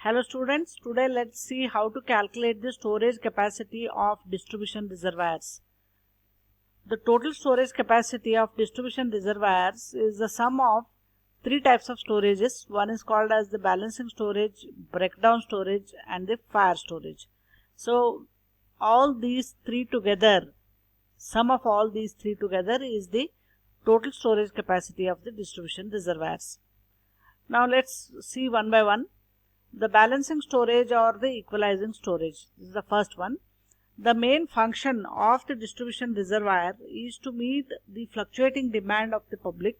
Hello students, today let's see how to calculate the storage capacity of distribution reservoirs. The total storage capacity of distribution reservoirs is the sum of three types of storages. One is called as the balancing storage, breakdown storage and the fire storage. So all these three together, sum of all these three together is the total storage capacity of the distribution reservoirs. Now let's see one by one. The balancing storage or the equalizing storage. This is the first one. The main function of the distribution reservoir is to meet the fluctuating demand of the public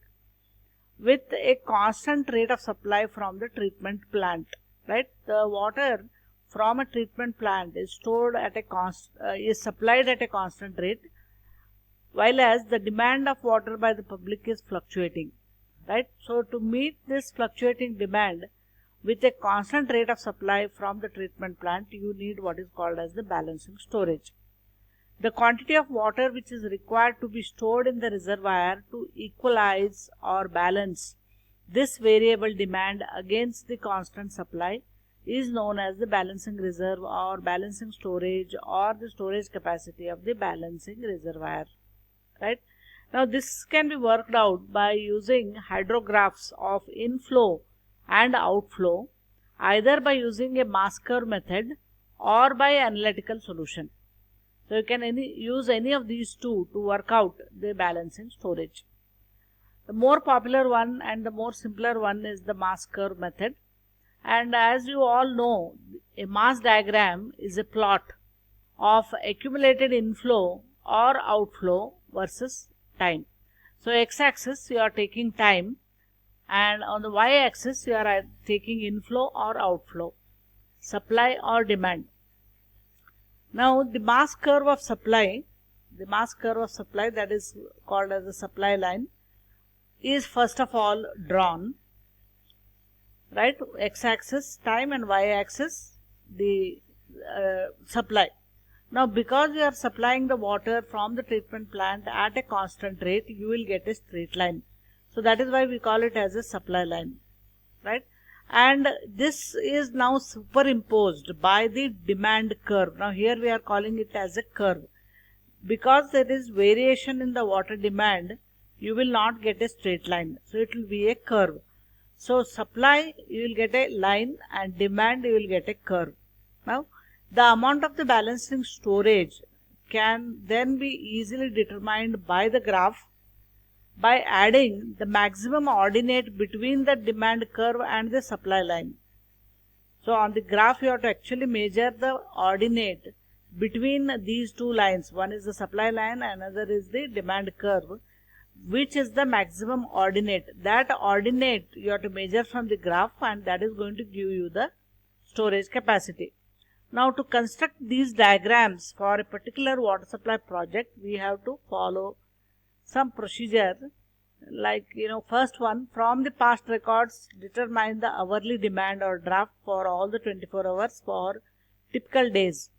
with a constant rate of supply from the treatment plant. Right? The water from a treatment plant is stored at a supplied at a constant rate, while as the demand of water by the public is fluctuating. Right? So to meet this fluctuating demand with a constant rate of supply from the treatment plant, you need what is called as the balancing storage. The quantity of water which is required to be stored in the reservoir to equalize or balance this variable demand against the constant supply is known as the balancing reserve or balancing storage or the storage capacity of the balancing reservoir. Right? Now this can be worked out by using hydrographs of inflow and outflow, either by using a mass curve method or by analytical solution. So you can use any of these two to work out the balancing storage. The more popular one and the more simpler one is the mass curve method. And as you all know, a mass diagram is a plot of accumulated inflow or outflow versus time. So x-axis you are taking time, and on the y-axis you are taking inflow or outflow, supply or demand. Now the mass curve of supply, that is called as the supply line, is first of all drawn. Right? X-axis time and y-axis the supply. Now because you are supplying the water from the treatment plant at a constant rate, you will get a straight line. So that is why we call it as a supply line, right? And this is now superimposed by the demand curve. Now here we are calling it as a curve. Because there is variation in the water demand, you will not get a straight line. So it will be a curve. So supply you will get a line and demand you will get a curve. Now the amount of the balancing storage can then be easily determined by the graph by adding the maximum ordinate between the demand curve and the supply line. So on the graph you have to actually measure the ordinate between these two lines. One is the supply line, another is the demand curve. Which is the maximum ordinate? That ordinate you have to measure from the graph, and that is going to give you the storage capacity. Now to construct these diagrams for a particular water supply project, we have to follow some procedure, like first one, from the past records determine the hourly demand or draft for all the 24 hours for typical days.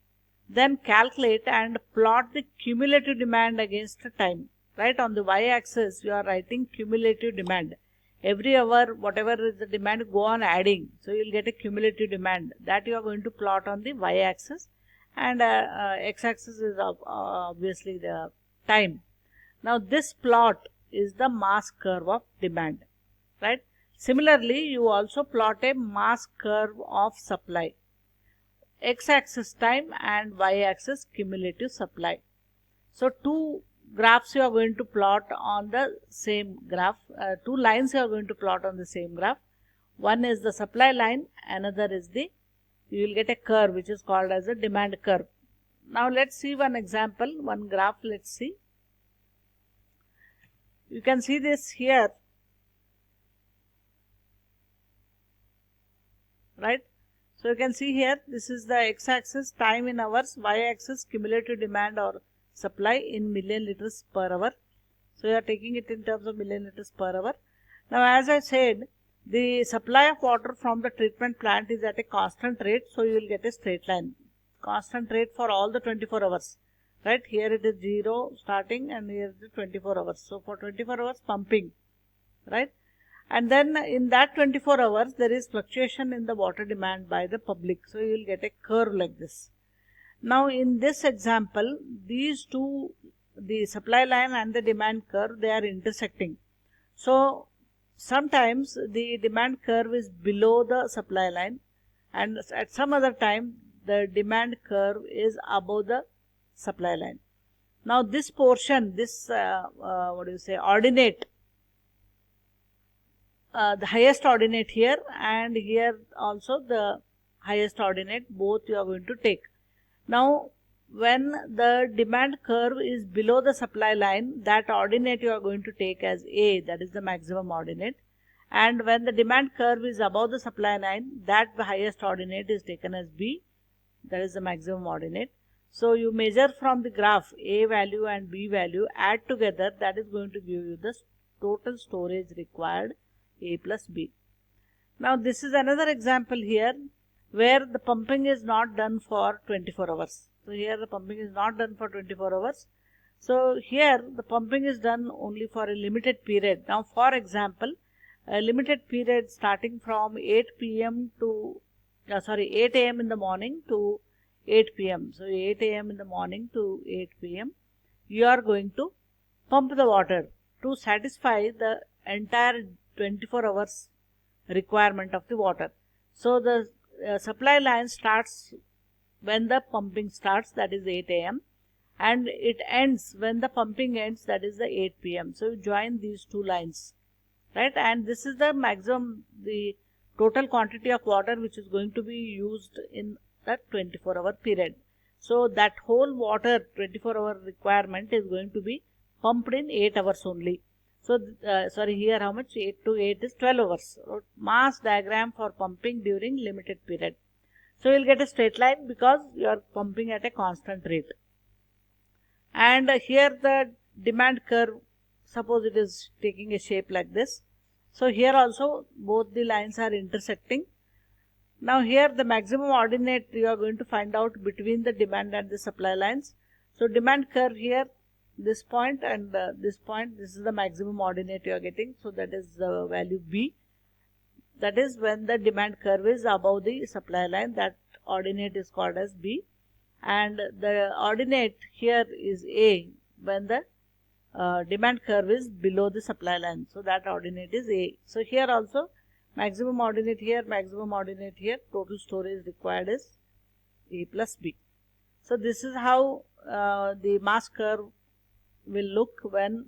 Then calculate and plot the cumulative demand against time. Right? On the y-axis you are writing cumulative demand. Every hour whatever is the demand, go on adding, so you will get a cumulative demand that you are going to plot on the y-axis, and x-axis is obviously the time. Now this plot is the mass curve of demand, right? Similarly, you also plot a mass curve of supply. X-axis time and y-axis cumulative supply. So two graphs you are going to plot on the same graph, two lines you are going to plot on the same graph. One is the supply line, another is you will get a curve which is called as a demand curve. Now let's see one example, one graph. Let's see. You can see this here, right? So you can see here, this is the x-axis time in hours, y-axis cumulative demand or supply in million liters per hour. So you are taking it in terms of million liters per hour. Now as I said, the supply of water from the treatment plant is at a constant rate, so you will get a straight line. Constant rate for all the 24 hours. Right, here it is 0 starting and here it is 24 hours. So for 24 hours pumping, right? And then in that 24 hours, there is fluctuation in the water demand by the public. So you will get a curve like this. Now in this example, these two, the supply line and the demand curve, they are intersecting. So sometimes the demand curve is below the supply line, and at some other time the demand curve is above the supply line. Now this portion, this ordinate, the highest ordinate here and here also the highest ordinate, both you are going to take. Now when the demand curve is below the supply line, that ordinate you are going to take as A, that is the maximum ordinate. And when the demand curve is above the supply line, that the highest ordinate is taken as B, that is the maximum ordinate. So you measure from the graph A value and B value, add together, that is going to give you the total storage required, A plus B. Now this is another example here where the pumping is not done for 24 hours. So here the pumping is not done for 24 hours. So here the pumping is done only for a limited period. Now for example, a limited period starting from 8 p.m. to 8 a.m. in the morning to 8 p.m. So 8 a.m. in the morning to 8 p.m. you are going to pump the water to satisfy the entire 24 hours requirement of the water. So the supply line starts when the pumping starts, that is 8 a.m. and it ends when the pumping ends, that is the 8 p.m. So you join these two lines, right? And this is the maximum, the total quantity of water which is going to be used in that 24-hour period. So that whole water 24-hour requirement is going to be pumped in 8 hours only. So here how much? 8 to 8 is 12 hours. So mass diagram for pumping during limited period. So you will get a straight line because you are pumping at a constant rate. And here the demand curve, suppose it is taking a shape like this. So here also both the lines are intersecting. Now here the maximum ordinate you are going to find out between the demand and the supply lines. So demand curve here, this point and this point, this is the maximum ordinate you are getting. So that is the value B. That is when the demand curve is above the supply line, that ordinate is called as B. And the ordinate here is A when the demand curve is below the supply line. So that ordinate is A. So here also maximum ordinate here, maximum ordinate here, total storage required is A plus B. So this is how the mass curve will look when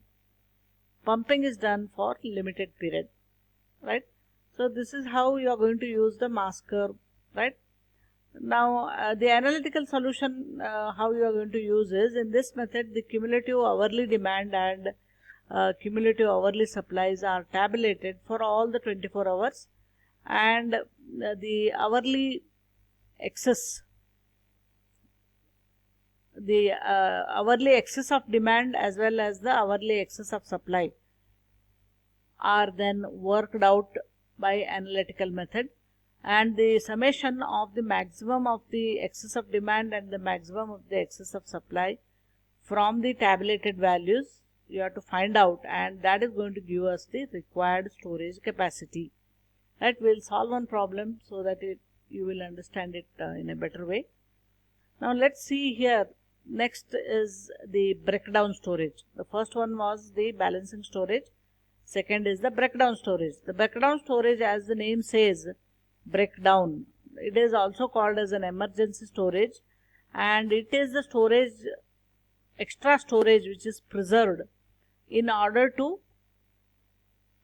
pumping is done for limited period, right? So this is how you are going to use the mass curve, right? Now the analytical solution how you are going to use is, in this method the cumulative hourly demand and cumulative hourly supplies are tabulated for all the 24 hours, and the hourly excess, the hourly excess of demand as well as the hourly excess of supply are then worked out by analytical method, and the summation of the maximum of the excess of demand and the maximum of the excess of supply from the tabulated values you have to find out, and that is going to give us the required storage capacity. Right? We will solve one problem so that you will understand it in a better way. Now let's see here. Next is the breakdown storage. The first one was the balancing storage. Second is the breakdown storage. The breakdown storage, as the name says, breakdown. It is also called as an emergency storage, and it is the storage, extra storage, which is preserved in order to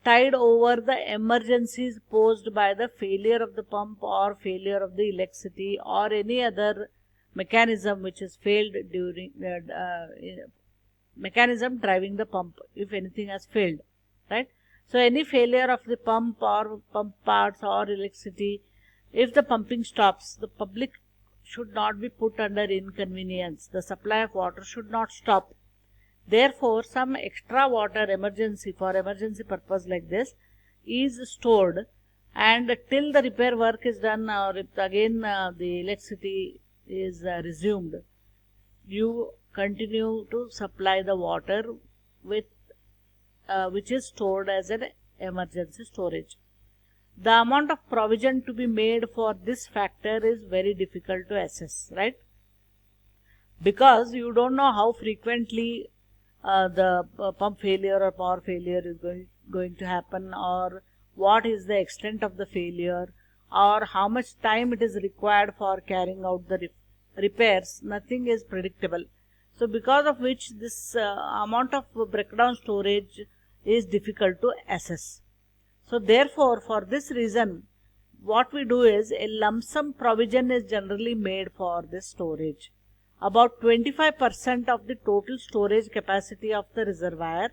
tide over the emergencies posed by the failure of the pump or failure of the electricity or any other mechanism which has failed during mechanism driving the pump, if anything has failed, right? So any failure of the pump or pump parts or electricity, if the pumping stops, the public should not be put under inconvenience. The supply of water should not stop. Therefore, some extra water emergency, for emergency purpose like this, is stored, and till the repair work is done or if again the electricity is resumed, you continue to supply the water with which is stored as an emergency storage. The amount of provision to be made for this factor is very difficult to assess, right? Because you don't know how frequently the pump failure or power failure is going to happen, or what is the extent of the failure, or how much time it is required for carrying out the repairs. Nothing is predictable. So because of which this amount of breakdown storage is difficult to assess. So therefore, for this reason, what we do is a lump sum provision is generally made for this storage. About 25% of the total storage capacity of the reservoir,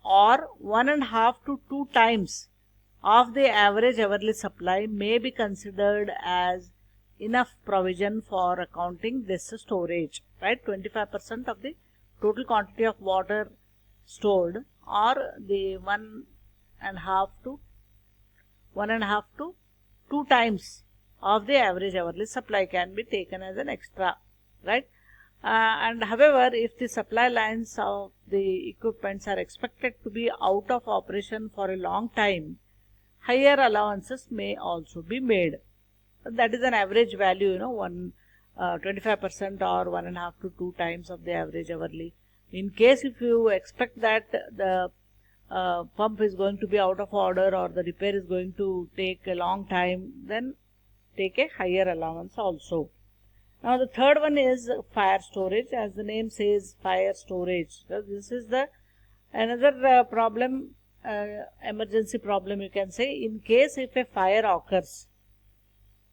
or 1.5 to 2 times of the average hourly supply, may be considered as enough provision for accounting this storage, right? 25% of the total quantity of water stored, or the 1.5 to 2 times of the average hourly supply can be taken as an extra, right? And however, if the supply lines of the equipments are expected to be out of operation for a long time, higher allowances may also be made. That is an average value, 25% or 1.5 to 2 times of the average hourly. In case if you expect that the pump is going to be out of order or the repair is going to take a long time, then take a higher allowance also. Now the third one is fire storage. As the name says, fire storage. So this is the another problem, emergency problem you can say. In case if a fire occurs,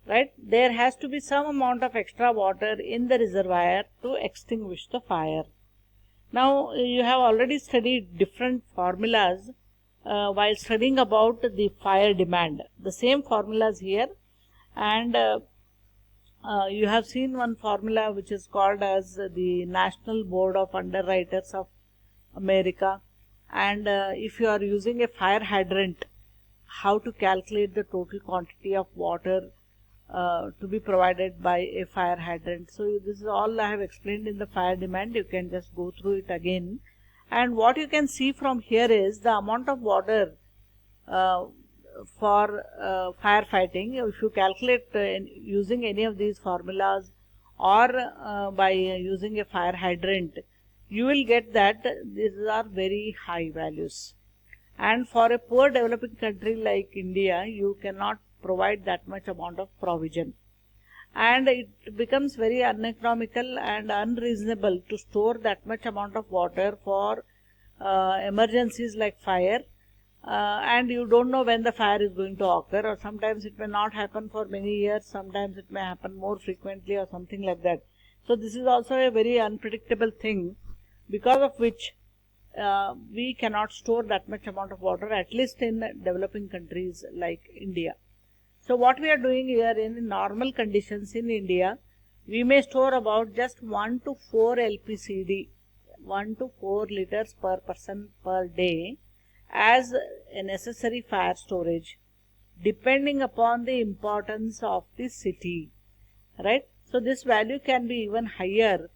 right, there has to be some amount of extra water in the reservoir to extinguish the fire. Now you have already studied different formulas while studying about the fire demand. The same formulas here, and you have seen one formula which is called as the National Board of Underwriters of America. And if you are using a fire hydrant, how to calculate the total quantity of water to be provided by a fire hydrant. So this is all I have explained in the fire demand. You can just go through it again. And what you can see from here is the amount of water for firefighting. If you calculate using any of these formulas or by using a fire hydrant, you will get that these are very high values. And for a poor developing country like India, you cannot provide that much amount of provision, and it becomes very uneconomical and unreasonable to store that much amount of water for emergencies like fire, and you don't know when the fire is going to occur, or sometimes it may not happen for many years, sometimes it may happen more frequently or something like that. So this is also a very unpredictable thing, because of which we cannot store that much amount of water, at least in developing countries like India. So what we are doing here, in normal conditions in India, we may store about just 1 to 4 LPCD, 1 to 4 liters per person per day as a necessary fire storage, depending upon the importance of the city, right? So this value can be even higher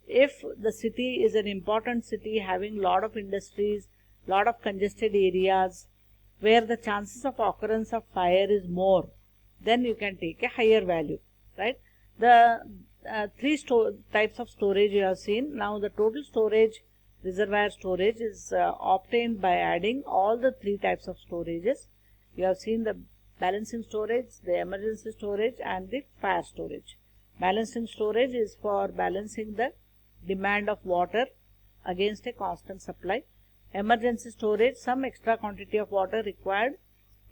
if the city is an important city having lot of industries, lot of congested areas where the chances of occurrence of fire is more. Then you can take a higher value, right? The three types of storage you have seen. Now the total storage, reservoir storage, is obtained by adding all the 3 types of storages. You have seen the balancing storage, the emergency storage, and the fire storage. Balancing storage is for balancing the demand of water against a constant supply. Emergency storage, some extra quantity of water required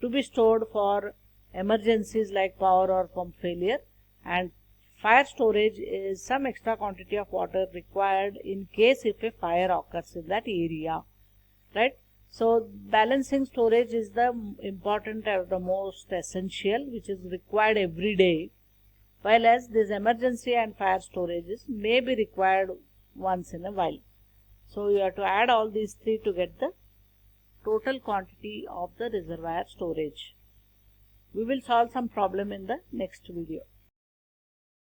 to be stored for emergencies like power or pump failure, and fire storage is some extra quantity of water required in case if a fire occurs in that area, right? So balancing storage is the important or the most essential, which is required every day, while as this emergency and fire storages may be required once in a while. So you have to add all these 3 to get the total quantity of the reservoir storage. We will solve some problem in the next video.